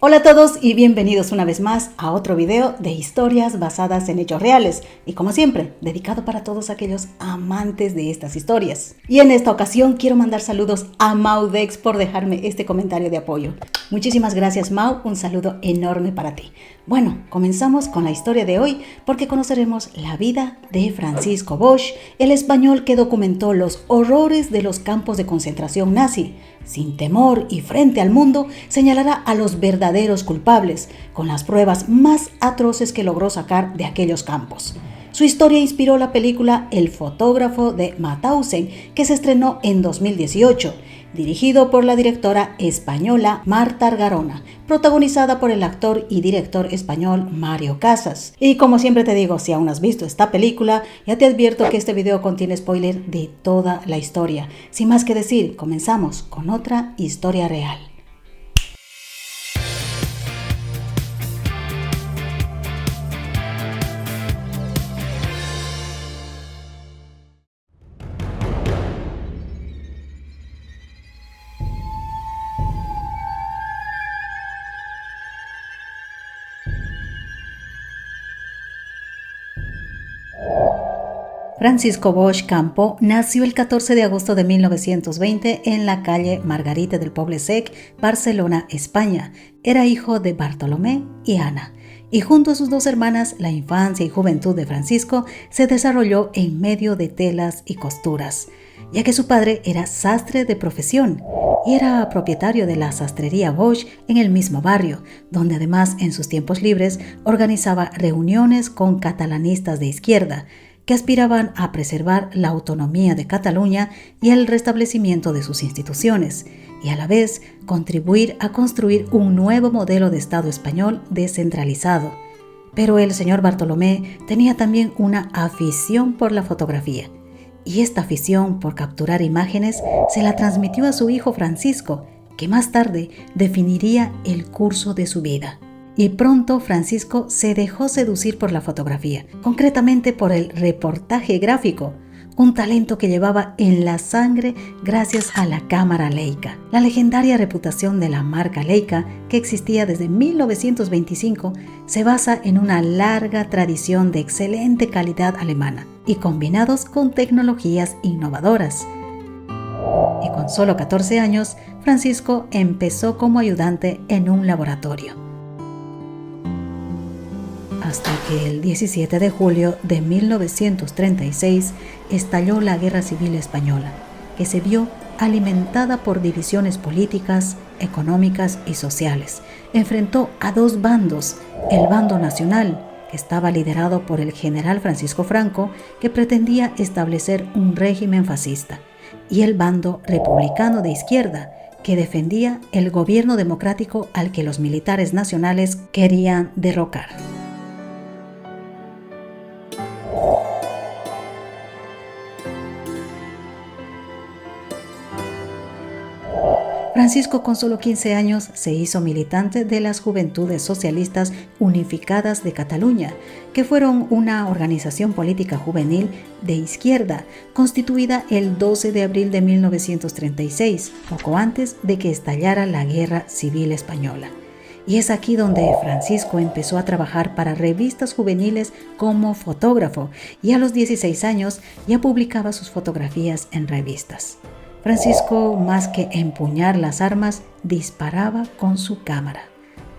Hola a todos y bienvenidos una vez más a otro video de historias basadas en hechos reales y como siempre, dedicado para todos aquellos amantes de estas historias. Y en esta ocasión quiero mandar saludos a Maudex por dejarme este comentario de apoyo. Muchísimas gracias Mau, un saludo enorme para ti. Bueno, comenzamos con la historia de hoy porque conoceremos la vida de Francisco Bosch, el español que documentó los horrores de los campos de concentración nazi. Sin temor y frente al mundo, señalará a los verdaderos culpables, con las pruebas más atroces que logró sacar de aquellos campos. Su historia inspiró la película El fotógrafo de Mauthausen, que se estrenó en 2018, dirigido por la directora española Marta Argarona, protagonizada por el actor y director español Mario Casas. Y como siempre te digo, si aún no has visto esta película, ya te advierto que este video contiene spoiler de toda la historia. Sin más que decir, comenzamos con otra historia real. Francisco Bosch Campo nació el 14 de agosto de 1920 en la calle Margarita del Poble Sec, Barcelona, España. Era hijo de Bartolomé y Ana, y junto a sus dos hermanas, la infancia y juventud de Francisco se desarrolló en medio de telas y costuras, ya que su padre era sastre de profesión y era propietario de la sastrería Bosch en el mismo barrio, donde además en sus tiempos libres organizaba reuniones con catalanistas de izquierda, que aspiraban a preservar la autonomía de Cataluña y el restablecimiento de sus instituciones, y a la vez contribuir a construir un nuevo modelo de Estado español descentralizado. Pero el señor Bartolomé tenía también una afición por la fotografía, y esta afición por capturar imágenes se la transmitió a su hijo Francisco, que más tarde definiría el curso de su vida. Y pronto Francisco se dejó seducir por la fotografía, concretamente por el reportaje gráfico, un talento que llevaba en la sangre gracias a la cámara Leica. La legendaria reputación de la marca Leica, que existía desde 1925, se basa en una larga tradición de excelente calidad alemana y combinados con tecnologías innovadoras. Y con solo 14 años, Francisco empezó como ayudante en un laboratorio. Hasta que el 17 de julio de 1936 estalló la Guerra Civil Española, que se vio alimentada por divisiones políticas, económicas y sociales. Enfrentó a dos bandos: el bando nacional, que estaba liderado por el general Francisco Franco, que pretendía establecer un régimen fascista, y el bando republicano de izquierda, que defendía el gobierno democrático al que los militares nacionales querían derrocar. Francisco, con solo 15 años, se hizo militante de las Juventudes Socialistas Unificadas de Cataluña, que fueron una organización política juvenil de izquierda, constituida el 12 de abril de 1936, poco antes de que estallara la Guerra Civil Española. Y es aquí donde Francisco empezó a trabajar para revistas juveniles como fotógrafo, y a los 16 años ya publicaba sus fotografías en revistas. Francisco, más que empuñar las armas, disparaba con su cámara.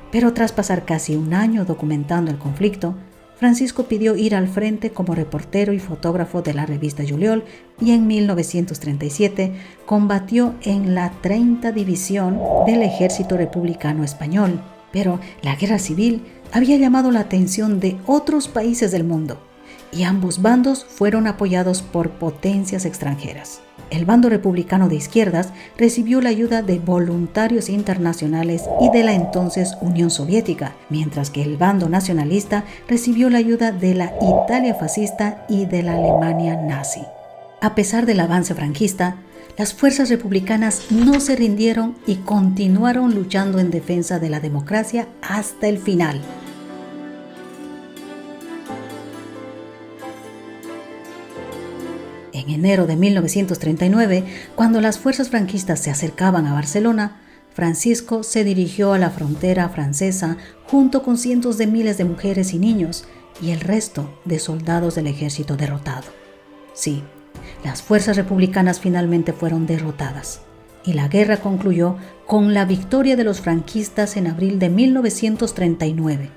Pero tras pasar casi un año documentando el conflicto, Francisco pidió ir al frente como reportero y fotógrafo de la revista Juliol, y en 1937 combatió en la 30 División del Ejército Republicano Español. Pero la guerra civil había llamado la atención de otros países del mundo, y ambos bandos fueron apoyados por potencias extranjeras. El bando republicano de izquierdas recibió la ayuda de voluntarios internacionales y de la entonces Unión Soviética, mientras que el bando nacionalista recibió la ayuda de la Italia fascista y de la Alemania nazi. A pesar del avance franquista, las fuerzas republicanas no se rindieron y continuaron luchando en defensa de la democracia hasta el final. En enero de 1939, cuando las fuerzas franquistas se acercaban a Barcelona, Francisco se dirigió a la frontera francesa junto con cientos de miles de mujeres y niños y el resto de soldados del ejército derrotado. Sí, las fuerzas republicanas finalmente fueron derrotadas y la guerra concluyó con la victoria de los franquistas en abril de 1939.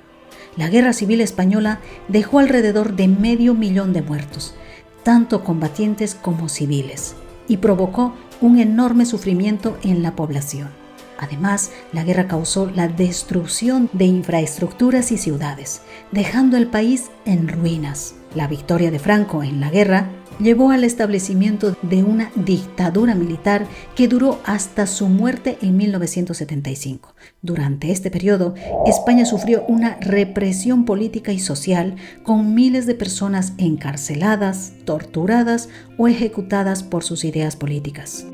La Guerra Civil Española dejó alrededor de 500.000 de muertos, tanto combatientes como civiles, y provocó un enorme sufrimiento en la población. Además, la guerra causó la destrucción de infraestructuras y ciudades, dejando el país en ruinas. La victoria de Franco en la guerra llevó al establecimiento de una dictadura militar que duró hasta su muerte en 1975. Durante este periodo, España sufrió una represión política y social con miles de personas encarceladas, torturadas o ejecutadas por sus ideas políticas.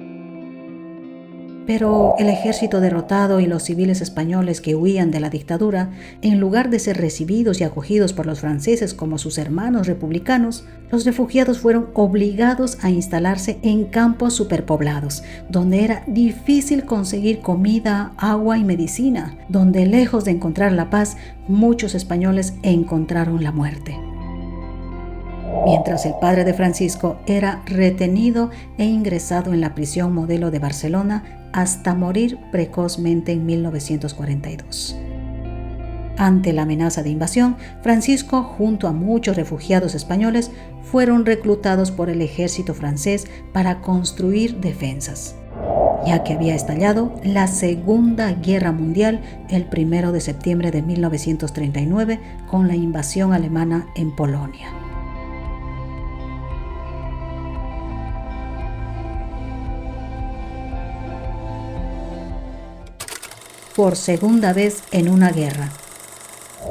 Pero el ejército derrotado y los civiles españoles que huían de la dictadura, en lugar de ser recibidos y acogidos por los franceses como sus hermanos republicanos, los refugiados fueron obligados a instalarse en campos superpoblados, donde era difícil conseguir comida, agua y medicina, donde lejos de encontrar la paz, muchos españoles encontraron la muerte. Mientras el padre de Francisco era retenido e ingresado en la prisión modelo de Barcelona hasta morir precozmente en 1942. Ante la amenaza de invasión, Francisco, junto a muchos refugiados españoles, fueron reclutados por el ejército francés para construir defensas, ya que había estallado la Segunda Guerra Mundial el 1 de septiembre de 1939 con la invasión alemana en Polonia. Por segunda vez en una guerra.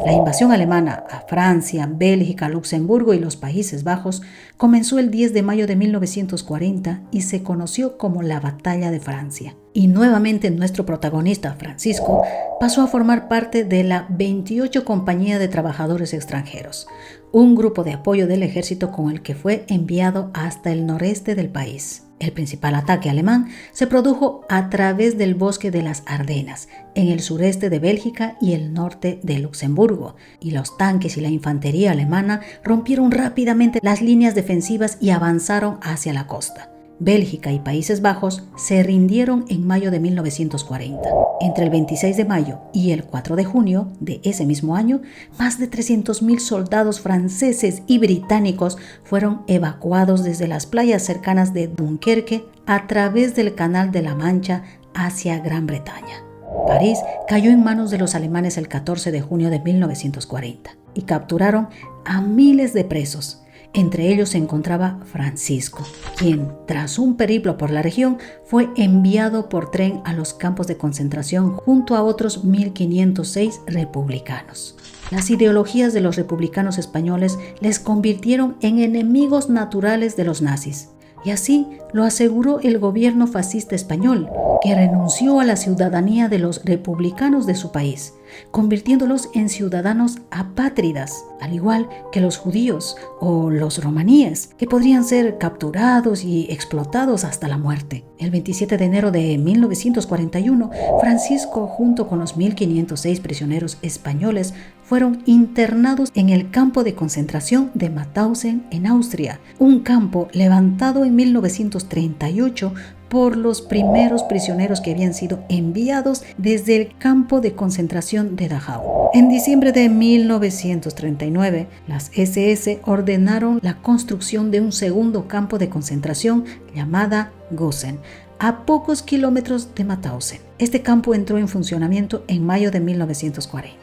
La invasión alemana a Francia, Bélgica, Luxemburgo y los Países Bajos comenzó el 10 de mayo de 1940 y se conoció como la Batalla de Francia. Y nuevamente nuestro protagonista, Francisco, pasó a formar parte de la 28 Compañía de Trabajadores Extranjeros, un grupo de apoyo del ejército con el que fue enviado hasta el noreste del país. El principal ataque alemán se produjo a través del bosque de las Ardenas, en el sureste de Bélgica y el norte de Luxemburgo, y los tanques y la infantería alemana rompieron rápidamente las líneas defensivas y avanzaron hacia la costa. Bélgica y Países Bajos se rindieron en mayo de 1940. Entre el 26 de mayo y el 4 de junio de ese mismo año, más de 300.000 soldados franceses y británicos fueron evacuados desde las playas cercanas de Dunkerque a través del Canal de la Mancha hacia Gran Bretaña. París cayó en manos de los alemanes el 14 de junio de 1940 y capturaron a miles de presos. Entre ellos se encontraba Francisco, quien, tras un periplo por la región, fue enviado por tren a los campos de concentración junto a otros 1.506 republicanos. Las ideologías de los republicanos españoles les convirtieron en enemigos naturales de los nazis. Y así lo aseguró el gobierno fascista español, que renunció a la ciudadanía de los republicanos de su país, convirtiéndolos en ciudadanos apátridas, al igual que los judíos o los romaníes, que podrían ser capturados y explotados hasta la muerte. El 27 de enero de 1941, Francisco, junto con los 1.506 prisioneros españoles, fueron internados en el campo de concentración de Mauthausen en Austria, un campo levantado en 1938 por los primeros prisioneros que habían sido enviados desde el campo de concentración de Dachau. En diciembre de 1939, las SS ordenaron la construcción de un segundo campo de concentración llamada Gusen, a pocos kilómetros de Mauthausen. Este campo entró en funcionamiento en mayo de 1940.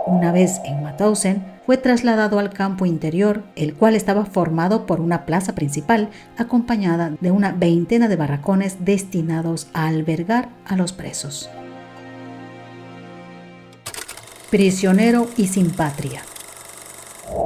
Una vez en Mauthausen, fue trasladado al campo interior, el cual estaba formado por una plaza principal acompañada de una veintena de barracones destinados a albergar a los presos. Prisionero y sin patria.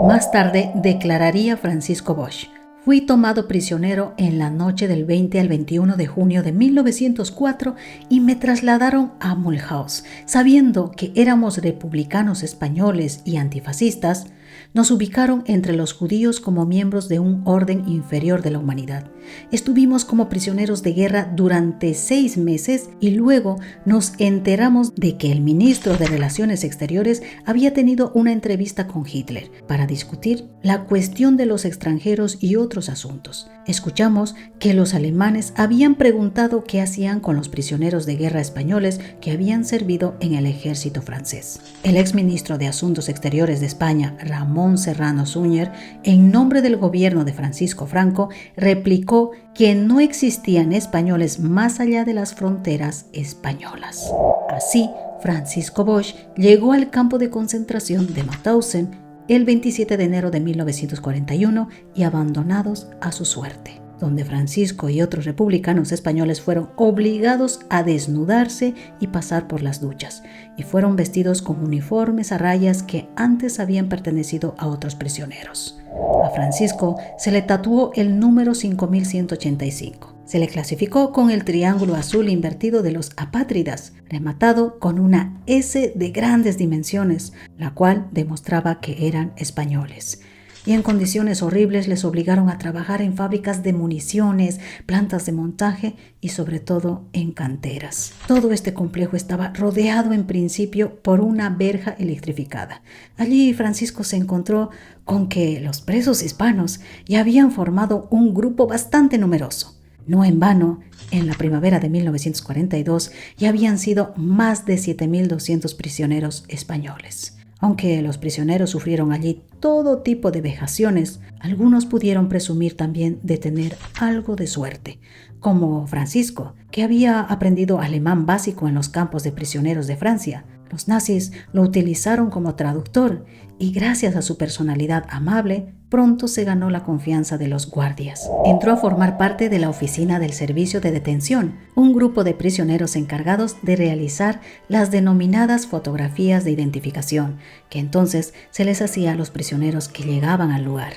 Más tarde declararía Francisco Bosch: fui tomado prisionero en la noche del 20 al 21 de junio de 1904 y me trasladaron a Mulhouse. Sabiendo que éramos republicanos españoles y antifascistas, Nos ubicaron entre los judíos como miembros de un orden inferior de la humanidad. Estuvimos como prisioneros de guerra durante 6 meses y luego nos enteramos de que el ministro de Relaciones Exteriores había tenido una entrevista con Hitler para discutir la cuestión de los extranjeros y otros asuntos. Escuchamos que los alemanes habían preguntado qué hacían con los prisioneros de guerra españoles que habían servido en el ejército francés. El exministro de Asuntos Exteriores de España, Ramón Serrano Suñer, en nombre del gobierno de Francisco Franco, replicó que no existían españoles más allá de las fronteras españolas. Así, Francisco Bosch llegó al campo de concentración de Mauthausen el 27 de enero de 1941 y abandonados a su suerte, donde Francisco y otros republicanos españoles fueron obligados a desnudarse y pasar por las duchas, y fueron vestidos con uniformes a rayas que antes habían pertenecido a otros prisioneros. A Francisco se le tatuó el número 5185. Se le clasificó con el triángulo azul invertido de los apátridas, rematado con una S de grandes dimensiones, la cual demostraba que eran españoles. Y en condiciones horribles les obligaron a trabajar en fábricas de municiones, plantas de montaje y sobre todo en canteras. Todo este complejo estaba rodeado en principio por una verja electrificada. Allí Francisco se encontró con que los presos hispanos ya habían formado un grupo bastante numeroso. No en vano, en la primavera de 1942 ya habían sido más de 7.200 prisioneros españoles. Aunque los prisioneros sufrieron allí todo tipo de vejaciones, algunos pudieron presumir también de tener algo de suerte, como Francisco, que había aprendido alemán básico en los campos de prisioneros de Francia. Los nazis lo utilizaron como traductor y gracias a su personalidad amable, pronto se ganó la confianza de los guardias. Entró a formar parte de la oficina del servicio de detención, un grupo de prisioneros encargados de realizar las denominadas fotografías de identificación, que entonces se les hacía a los prisioneros que llegaban al lugar.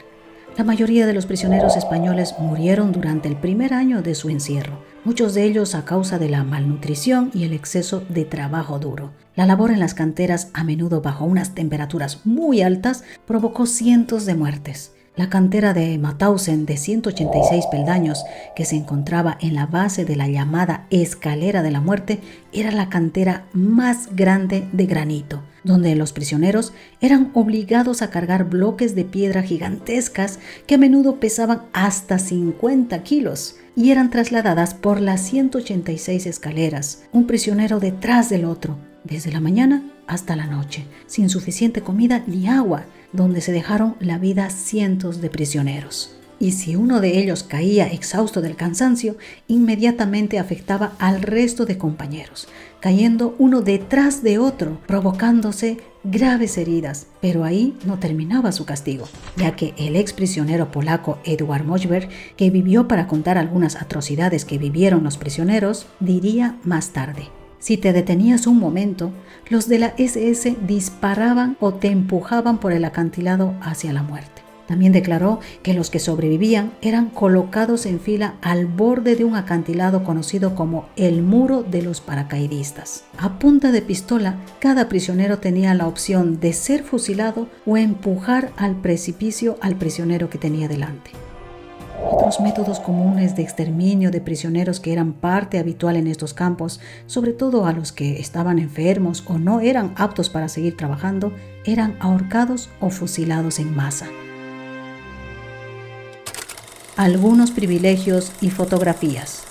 La mayoría de los prisioneros españoles murieron durante el primer año de su encierro, muchos de ellos a causa de la malnutrición y el exceso de trabajo duro. La labor en las canteras, a menudo bajo unas temperaturas muy altas, provocó cientos de muertes. La cantera de Mauthausen de 186 peldaños, que se encontraba en la base de la llamada Escalera de la Muerte, era la cantera más grande de granito, donde los prisioneros eran obligados a cargar bloques de piedra gigantescas que a menudo pesaban hasta 50 kilos y eran trasladadas por las 186 escaleras, un prisionero detrás del otro, desde la mañana hasta la noche, sin suficiente comida ni agua, donde se dejaron la vida cientos de prisioneros. Y si uno de ellos caía exhausto del cansancio, inmediatamente afectaba al resto de compañeros, cayendo uno detrás de otro, provocándose graves heridas. Pero ahí no terminaba su castigo, ya que el ex prisionero polaco Edward Moschberg, que vivió para contar algunas atrocidades que vivieron los prisioneros, diría más tarde: si te detenías un momento, los de la SS disparaban o te empujaban por el acantilado hacia la muerte. También declaró que los que sobrevivían eran colocados en fila al borde de un acantilado conocido como el muro de los paracaidistas. A punta de pistola, cada prisionero tenía la opción de ser fusilado o empujar al precipicio al prisionero que tenía delante. Otros métodos comunes de exterminio de prisioneros que eran parte habitual en estos campos, sobre todo a los que estaban enfermos o no eran aptos para seguir trabajando, eran ahorcados o fusilados en masa. Algunos privilegios y fotografías.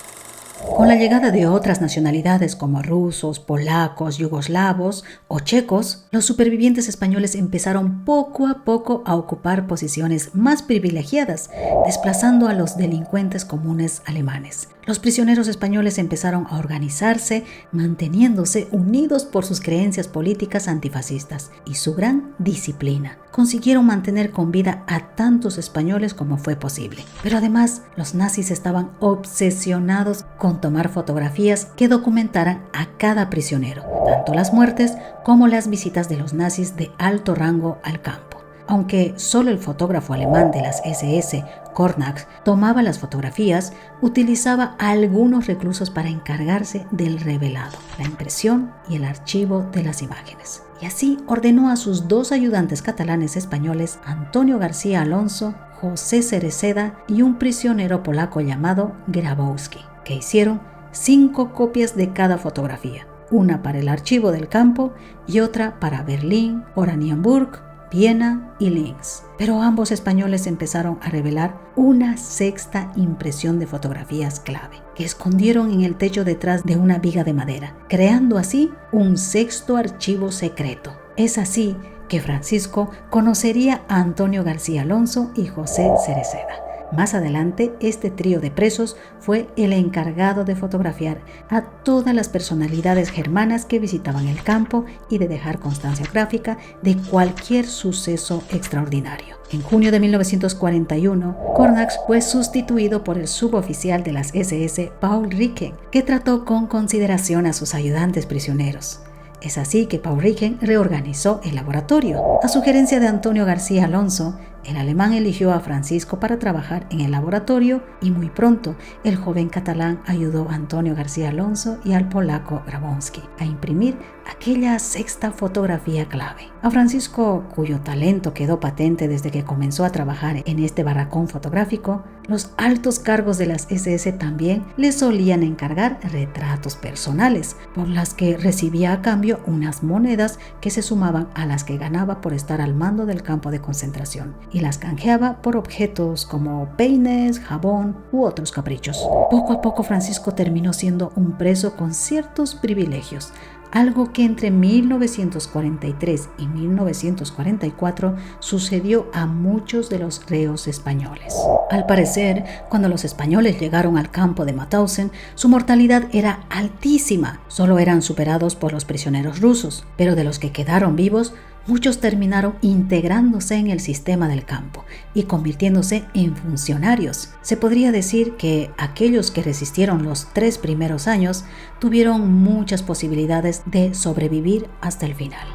Con la llegada de otras nacionalidades como rusos, polacos, yugoslavos o checos, los supervivientes españoles empezaron poco a poco a ocupar posiciones más privilegiadas, desplazando a los delincuentes comunes alemanes. Los prisioneros españoles empezaron a organizarse, manteniéndose unidos por sus creencias políticas antifascistas y su gran disciplina. Consiguieron mantener con vida a tantos españoles como fue posible. Pero además, los nazis estaban obsesionados con tomar fotografías que documentaran a cada prisionero, tanto las muertes como las visitas de los nazis de alto rango al campo. Aunque solo el fotógrafo alemán de las SS, Cornax, tomaba las fotografías, utilizaba a algunos reclusos para encargarse del revelado, la impresión y el archivo de las imágenes. y así ordenó a sus 2 ayudantes catalanes españoles, Antonio García Alonso, José Cereceda y un prisionero polaco llamado Grabowski, que hicieron 5 copias de cada fotografía, una para el archivo del campo y otra para Berlín, Oranienburg, Viena y Linz. Pero ambos españoles empezaron a revelar una 6ª impresión de fotografías clave, que escondieron en el techo detrás de una viga de madera, creando así un 6º archivo secreto. Es así que Francisco conocería a Antonio García Alonso y José Cereceda. Más adelante, este trío de presos fue el encargado de fotografiar a todas las personalidades germanas que visitaban el campo y de dejar constancia gráfica de cualquier suceso extraordinario. En junio de 1941, Cornax fue sustituido por el suboficial de las SS, Paul Ricken, que trató con consideración a sus ayudantes prisioneros. Es así que Paul Ricken reorganizó el laboratorio. A sugerencia de Antonio García Alonso, el alemán eligió a Francisco para trabajar en el laboratorio y muy pronto el joven catalán ayudó a Antonio García Alonso y al polaco Grabowski a imprimir aquella 6ª fotografía clave. A Francisco, cuyo talento quedó patente desde que comenzó a trabajar en este barracón fotográfico, los altos cargos de las SS también le solían encargar retratos personales, por las que recibía a cambio unas monedas que se sumaban a las que ganaba por estar al mando del campo de concentración, y las canjeaba por objetos como peines, jabón u otros caprichos. Poco a poco Francisco terminó siendo un preso con ciertos privilegios, algo que entre 1943 y 1944 sucedió a muchos de los reos españoles. Al parecer, cuando los españoles llegaron al campo de Mauthausen, su mortalidad era altísima. Solo eran superados por los prisioneros rusos, pero de los que quedaron vivos, muchos terminaron integrándose en el sistema del campo y convirtiéndose en funcionarios. Se podría decir que aquellos que resistieron los 3 primeros años tuvieron muchas posibilidades de sobrevivir hasta el final.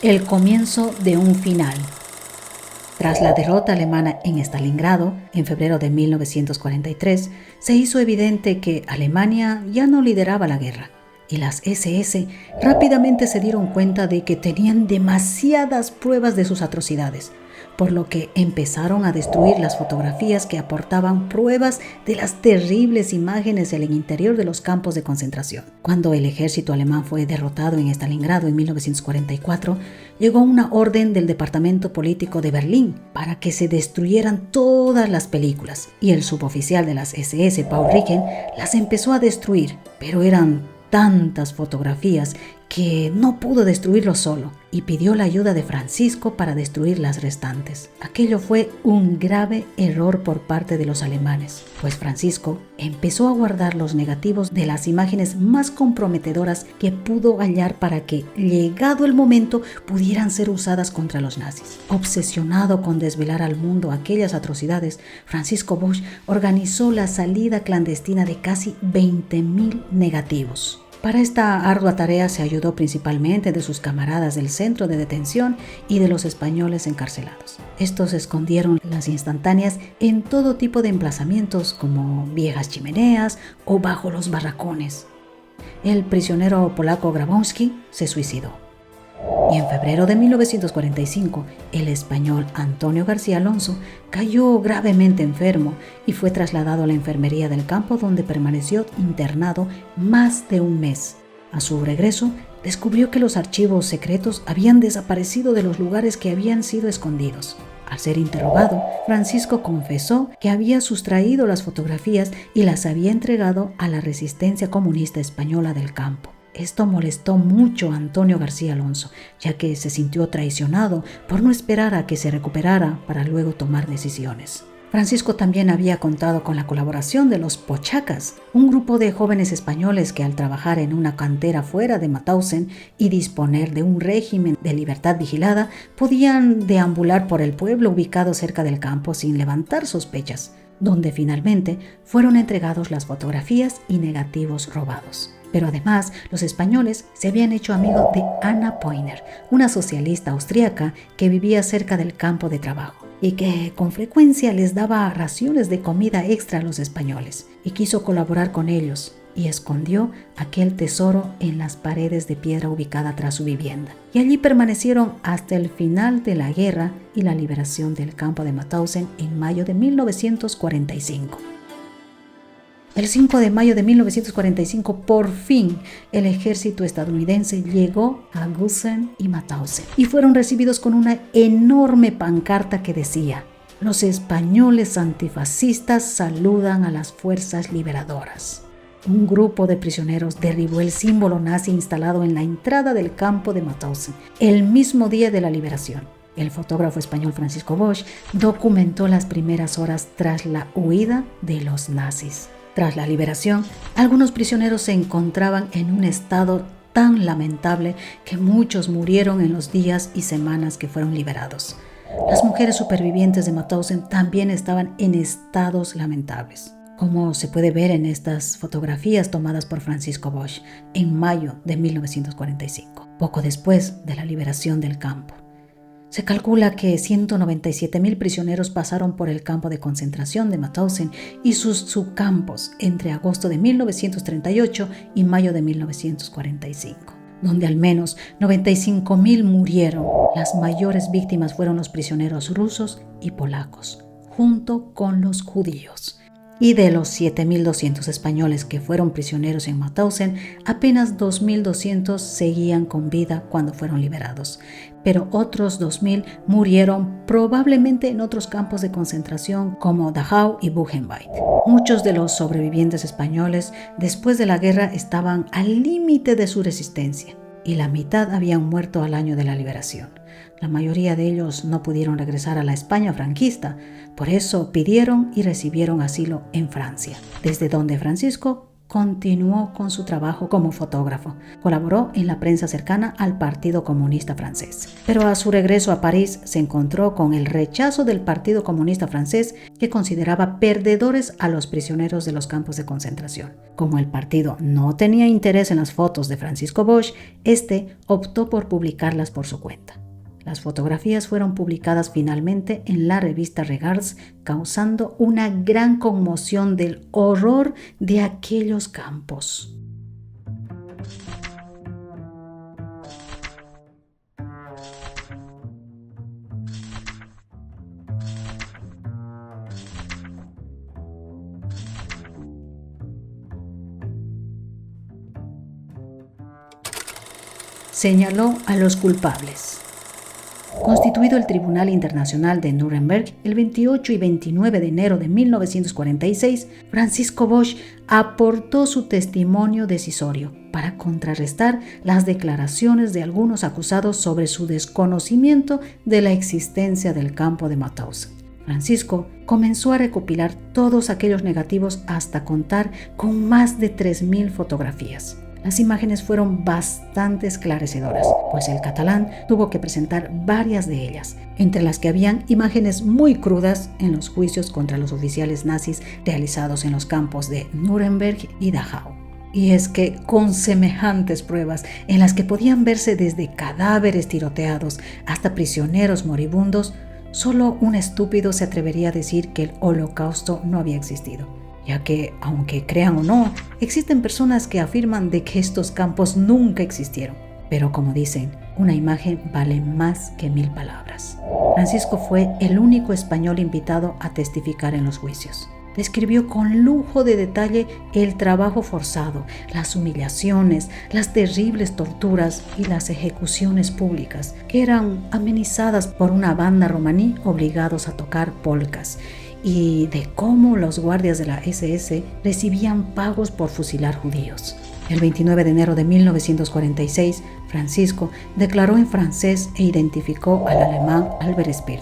El comienzo de un final. Tras la derrota alemana en Stalingrado, en febrero de 1943, se hizo evidente que Alemania ya no lideraba la guerra. Y las SS rápidamente se dieron cuenta de que tenían demasiadas pruebas de sus atrocidades, por lo que empezaron a destruir las fotografías que aportaban pruebas de las terribles imágenes en el interior de los campos de concentración. Cuando el ejército alemán fue derrotado en Stalingrado en 1944, llegó una orden del Departamento Político de Berlín para que se destruyeran todas las películas, y el suboficial de las SS, Paul Ricken, las empezó a destruir, pero eran tantas fotografías que no pudo destruirlo solo y pidió la ayuda de Francisco para destruir las restantes. Aquello fue un grave error por parte de los alemanes, pues Francisco empezó a guardar los negativos de las imágenes más comprometedoras que pudo hallar para que, llegado el momento, pudieran ser usadas contra los nazis. Obsesionado con desvelar al mundo aquellas atrocidades, Francisco Bosch organizó la salida clandestina de casi 20.000 negativos. Para esta ardua tarea se ayudó principalmente de sus camaradas del centro de detención y de los españoles encarcelados. Estos escondieron las instantáneas en todo tipo de emplazamientos como viejas chimeneas o bajo los barracones. El prisionero polaco Grabowski se suicidó. Y en febrero de 1945, el español Antonio García Alonso cayó gravemente enfermo y fue trasladado a la enfermería del campo, donde permaneció internado más de un mes. A su regreso, descubrió que los archivos secretos habían desaparecido de los lugares que habían sido escondidos. Al ser interrogado, Francisco confesó que había sustraído las fotografías y las había entregado a la resistencia comunista española del campo. Esto molestó mucho a Antonio García Alonso, ya que se sintió traicionado por no esperar a que se recuperara para luego tomar decisiones. Francisco también había contado con la colaboración de los pochacas, un grupo de jóvenes españoles que al trabajar en una cantera fuera de Mauthausen y disponer de un régimen de libertad vigilada, podían deambular por el pueblo ubicado cerca del campo sin levantar sospechas, donde finalmente fueron entregados las fotografías y negativos robados. Pero además, los españoles se habían hecho amigos de Anna Poiner, una socialista austríaca que vivía cerca del campo de trabajo y que con frecuencia les daba raciones de comida extra a los españoles, y quiso colaborar con ellos. y escondió aquel tesoro en las paredes de piedra ubicada tras su vivienda. Y allí permanecieron hasta el final de la guerra y la liberación del campo de Mauthausen en mayo de 1945. El 5 de mayo de 1945, por fin, el ejército estadounidense llegó a Gusen y Mauthausen y fueron recibidos con una enorme pancarta que decía: "Los españoles antifascistas saludan a las fuerzas liberadoras". Un grupo de prisioneros derribó el símbolo nazi instalado en la entrada del campo de Mauthausen el mismo día de la liberación. El fotógrafo español Francisco Bosch documentó las primeras horas tras la huida de los nazis. Tras la liberación, algunos prisioneros se encontraban en un estado tan lamentable que muchos murieron en los días y semanas que fueron liberados. Las mujeres supervivientes de Mauthausen también estaban en estados lamentables, como se puede ver en estas fotografías tomadas por Francisco Bosch en mayo de 1945, poco después de la liberación del campo. Se calcula que 197.000 prisioneros pasaron por el campo de concentración de Mauthausen y sus subcampos entre agosto de 1938 y mayo de 1945, donde al menos 95.000 murieron. Las mayores víctimas fueron los prisioneros rusos y polacos, junto con los judíos. Y de los 7.200 españoles que fueron prisioneros en Mauthausen, apenas 2.200 seguían con vida cuando fueron liberados, pero otros 2.000 murieron probablemente en otros campos de concentración como Dachau y Buchenwald. Muchos de los sobrevivientes españoles después de la guerra estaban al límite de su resistencia y la mitad habían muerto al año de la liberación. La mayoría de ellos no pudieron regresar a la España franquista, por eso pidieron y recibieron asilo en Francia, desde donde Francisco continuó con su trabajo como fotógrafo. Colaboró en la prensa cercana al Partido Comunista Francés. Pero a su regreso a París se encontró con el rechazo del Partido Comunista Francés, que consideraba perdedores a los prisioneros de los campos de concentración. Como el partido no tenía interés en las fotos de Francisco Bosch, este optó por publicarlas por su cuenta. Las fotografías fueron publicadas finalmente en la revista Regards, causando una gran conmoción del horror de aquellos campos. Señaló a los culpables. Constituido el Tribunal Internacional de Nuremberg el 28 y 29 de enero de 1946, Francisco Bosch aportó su testimonio decisorio para contrarrestar las declaraciones de algunos acusados sobre su desconocimiento de la existencia del campo de Mauthausen. Francisco comenzó a recopilar todos aquellos negativos hasta contar con más de 3.000 fotografías. Las imágenes fueron bastante esclarecedoras, pues el catalán tuvo que presentar varias de ellas, entre las que habían imágenes muy crudas en los juicios contra los oficiales nazis realizados en los campos de Nuremberg y Dachau. Y es que con semejantes pruebas en las que podían verse desde cadáveres tiroteados hasta prisioneros moribundos, solo un estúpido se atrevería a decir que el Holocausto no había existido. Ya que, aunque crean o no, existen personas que afirman de que estos campos nunca existieron. Pero como dicen, una imagen vale más que 1000 palabras. Francisco fue el único español invitado a testificar en los juicios. Describió con lujo de detalle el trabajo forzado, las humillaciones, las terribles torturas y las ejecuciones públicas, que eran amenizadas por una banda romaní obligados a tocar polcas, y de cómo los guardias de la SS recibían pagos por fusilar judíos. El 29 de enero de 1946, Francisco declaró en francés e identificó al alemán Albert Speer,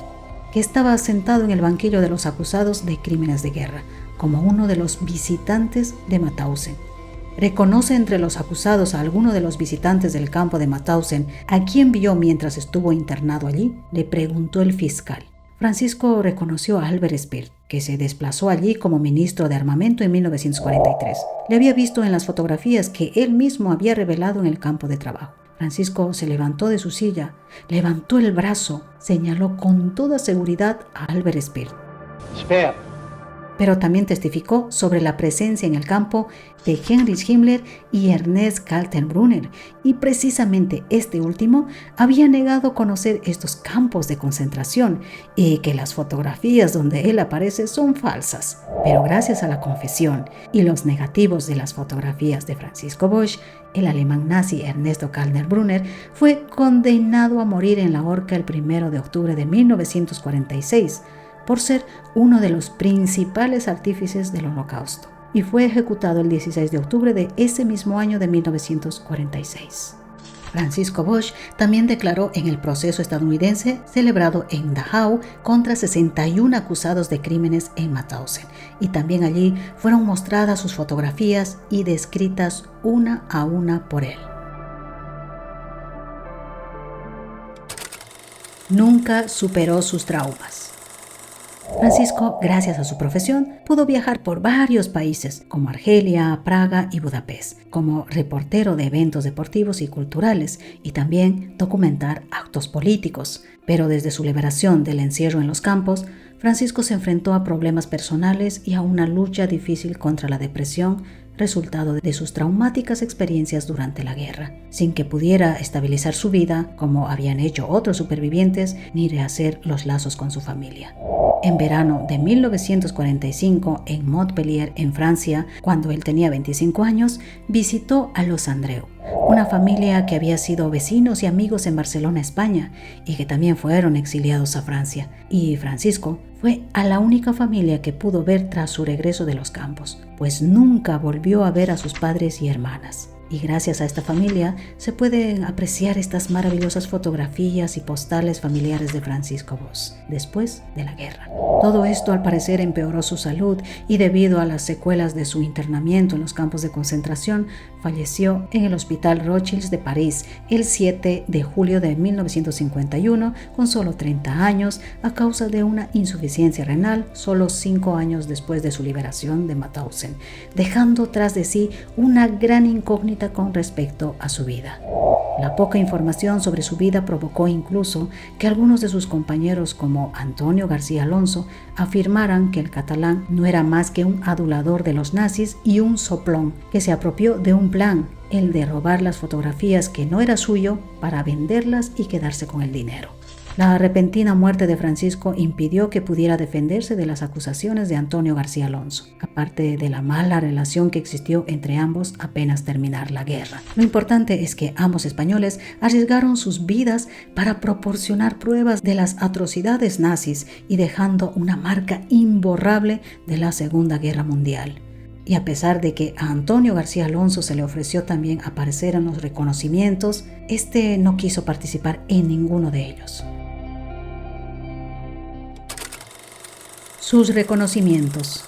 que estaba sentado en el banquillo de los acusados de crímenes de guerra, como uno de los visitantes de Mauthausen. Reconoce entre los acusados a alguno de los visitantes del campo de Mauthausen, a quien vio mientras estuvo internado allí, le preguntó el fiscal. Francisco reconoció a Albert Speer, que se desplazó allí como ministro de Armamento en 1943. Le había visto en las fotografías que él mismo había revelado en el campo de trabajo. Francisco se levantó de su silla, levantó el brazo, señaló con toda seguridad a Albert Speer. Speer. pero también testificó sobre la presencia en el campo de Heinrich Himmler y Ernest Kaltenbrunner, y precisamente este último había negado conocer estos campos de concentración y que las fotografías donde él aparece son falsas. Pero gracias a la confesión y los negativos de las fotografías de Francisco Bosch, el alemán nazi Ernesto Kaltenbrunner fue condenado a morir en la horca el 1 de octubre de 1946 por ser uno de los principales artífices del Holocausto, y fue ejecutado el 16 de octubre de ese mismo año de 1946. Francisco Bosch también declaró en el proceso estadounidense celebrado en Dachau contra 61 acusados de crímenes en Mauthausen, y también allí fueron mostradas sus fotografías y descritas una a una por él. Nunca superó sus traumas. Francisco, gracias a su profesión, pudo viajar por varios países como Argelia, Praga y Budapest, como reportero de eventos deportivos y culturales, y también documentar actos políticos. Pero desde su liberación del encierro en los campos, Francisco se enfrentó a problemas personales y a una lucha difícil contra la depresión, resultado de sus traumáticas experiencias durante la guerra, sin que pudiera estabilizar su vida como habían hecho otros supervivientes, ni rehacer los lazos con su familia. En verano de 1945, en Montpellier, en Francia, cuando él tenía 25 años, visitó a los Andreu, una familia que había sido vecinos y amigos en Barcelona, España, y que también fueron exiliados a Francia. Y Francisco fue a la única familia que pudo ver tras su regreso de los campos, pues nunca volvió a ver a sus padres y hermanas. Y gracias a esta familia se pueden apreciar estas maravillosas fotografías y postales familiares de Francisco Bosch después de la guerra. Todo esto al parecer empeoró su salud, y debido a las secuelas de su internamiento en los campos de concentración, falleció en el Hospital Rothschild de París el 7 de julio de 1951 con solo 30 años a causa de una insuficiencia renal, solo 5 años después de su liberación de Mauthausen, dejando tras de sí una gran incógnita con respecto a su vida. La poca información sobre su vida provocó incluso que algunos de sus compañeros, como Antonio García Alonso, afirmaran que el catalán no era más que un adulador de los nazis y un soplón que se apropió de un plan, el de robar las fotografías que no era suyo para venderlas y quedarse con el dinero. La repentina muerte de Francisco impidió que pudiera defenderse de las acusaciones de Antonio García Alonso, aparte de la mala relación que existió entre ambos apenas terminar la guerra. Lo importante es que ambos españoles arriesgaron sus vidas para proporcionar pruebas de las atrocidades nazis y dejando una marca imborrable de la Segunda Guerra Mundial. Y a pesar de que a Antonio García Alonso se le ofreció también aparecer en los reconocimientos, este no quiso participar en ninguno de ellos. Sus reconocimientos.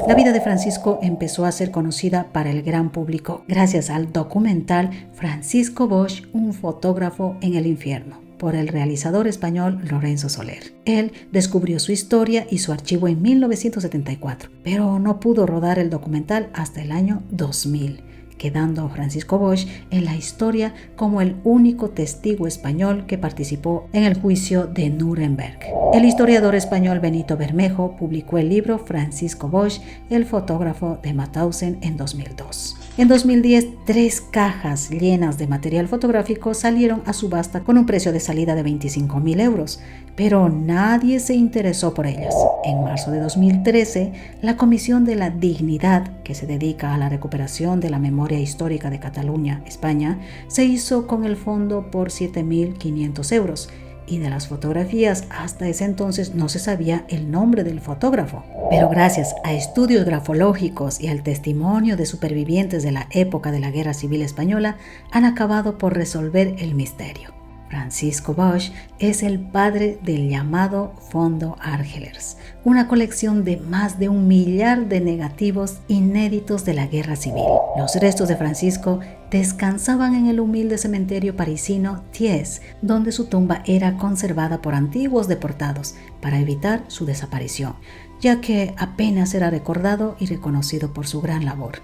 La vida de Francisco empezó a ser conocida para el gran público gracias al documental Francisco Bosch, un fotógrafo en el infierno, por el realizador español Lorenzo Soler. Él descubrió su historia y su archivo en 1974, pero no pudo rodar el documental hasta el año 2000. Quedando Francisco Bosch en la historia como el único testigo español que participó en el juicio de Nuremberg. El historiador español Benito Bermejo publicó el libro Francisco Bosch, el fotógrafo de Mauthausen, en 2002. En 2010, 3 cajas llenas de material fotográfico salieron a subasta con un precio de salida de 25.000 euros, pero nadie se interesó por ellas. En marzo de 2013, la Comisión de la Dignidad, que se dedica a la recuperación de la memoria histórica de Cataluña, España, se hizo con el fondo por 7.500 euros. Y de las fotografías hasta ese entonces no se sabía el nombre del fotógrafo. Pero gracias a estudios grafológicos y al testimonio de supervivientes de la época de la Guerra Civil Española, han acabado por resolver el misterio. Francisco Bosch es el padre del llamado Fondo Argelers, una colección de más de 1 millar de negativos inéditos de la Guerra Civil. Los restos de Francisco descansaban en el humilde cementerio parisino Thiers, donde su tumba era conservada por antiguos deportados para evitar su desaparición, ya que apenas era recordado y reconocido por su gran labor.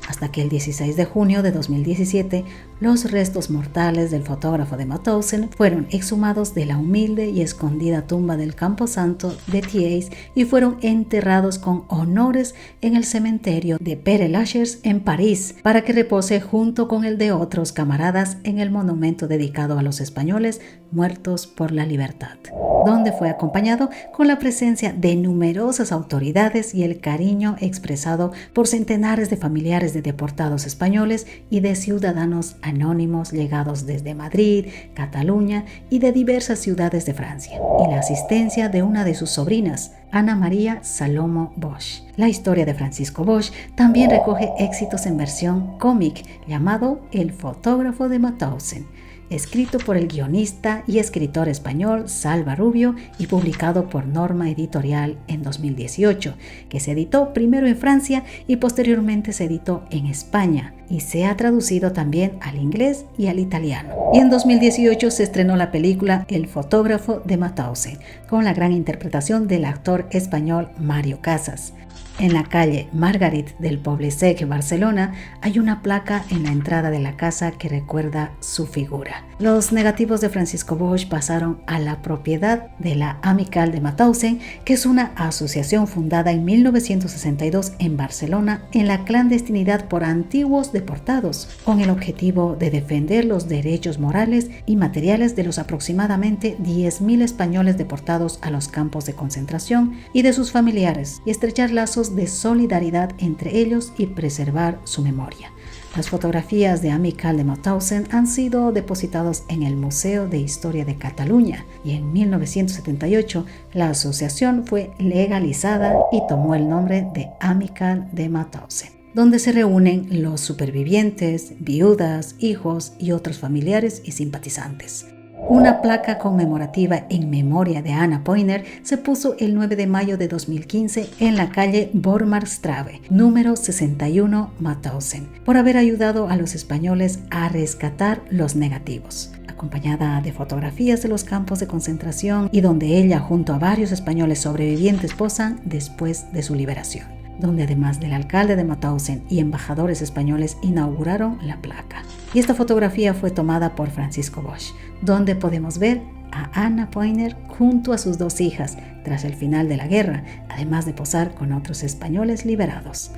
Hasta que el 16 de junio de 2017, Los restos mortales del fotógrafo de Mauthausen fueron exhumados de la humilde y escondida tumba del Camposanto de Thiais y fueron enterrados con honores en el cementerio de Père-Lachaise en París, para que repose junto con el de otros camaradas en el monumento dedicado a los españoles muertos por la libertad, donde fue acompañado con la presencia de numerosas autoridades y el cariño expresado por centenares de familiares de deportados españoles y de ciudadanos anónimos llegados desde Madrid, Cataluña y de diversas ciudades de Francia, y la asistencia de una de sus sobrinas, Ana María Salomo Bosch. La historia de Francisco Bosch también recoge éxitos en versión cómic, llamado El fotógrafo de Mauthausen, escrito por el guionista y escritor español Salva Rubio y publicado por Norma Editorial en 2018, que se editó primero en Francia y posteriormente se editó en España y se ha traducido también al inglés y al italiano. Y en 2018 se estrenó la película El fotógrafo de Mauthausen, con la gran interpretación del actor español Mario Casas. En la calle Margarit del Poble Sec, Barcelona, hay una placa en la entrada de la casa que recuerda su figura. Los negativos de Francisco Bosch pasaron a la propiedad de la Amical de Mauthausen, que es una asociación fundada en 1962 en Barcelona en la clandestinidad por antiguos deportados, con el objetivo de defender los derechos morales y materiales de los aproximadamente 10.000 españoles deportados a los campos de concentración y de sus familiares, y estrechar lazos de solidaridad entre ellos y preservar su memoria. Las fotografías de Amical de Mauthausen han sido depositados en el Museo de Historia de Cataluña y en 1978 la asociación fue legalizada y tomó el nombre de Amical de Mauthausen, donde se reúnen los supervivientes, viudas, hijos y otros familiares y simpatizantes. Una placa conmemorativa en memoria de Anna Poiner se puso el 9 de mayo de 2015 en la calle Bormarstrave, número 61, Mauthausen, por haber ayudado a los españoles a rescatar los negativos, acompañada de fotografías de los campos de concentración y donde ella junto a varios españoles sobrevivientes posan después de su liberación, donde además del alcalde de Mauthausen y embajadores españoles inauguraron la placa. Y esta fotografía fue tomada por Francisco Bosch, donde podemos ver a Anna Poiner junto a sus dos hijas tras el final de la guerra, además de posar con otros españoles liberados.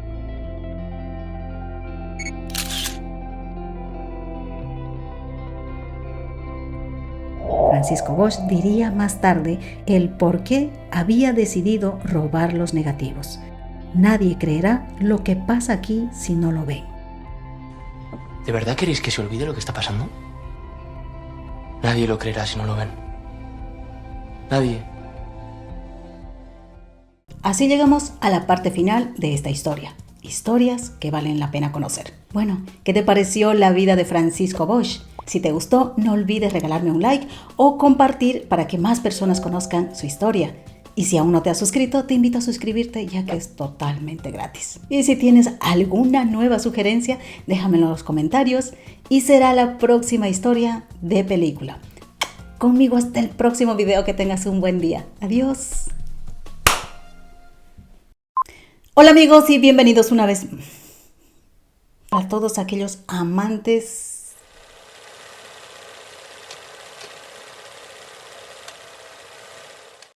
Francisco Bosch diría más tarde el por qué había decidido robar los negativos. Nadie creerá lo que pasa aquí si no lo ven. ¿De verdad queréis que se olvide lo que está pasando? Nadie lo creerá si no lo ven. Nadie. Así llegamos a la parte final de esta historia. Historias que valen la pena conocer. Bueno, ¿qué te pareció la vida de Francisco Bosch? Si te gustó, no olvides regalarme un like o compartir para que más personas conozcan su historia. Y si aún no te has suscrito, te invito a suscribirte, ya que es totalmente gratis. Y si tienes alguna nueva sugerencia, déjamelo en los comentarios y será la próxima historia de película. Conmigo hasta el próximo video, que tengas un buen día. Adiós. Hola amigos y bienvenidos una vez a todos aquellos amantes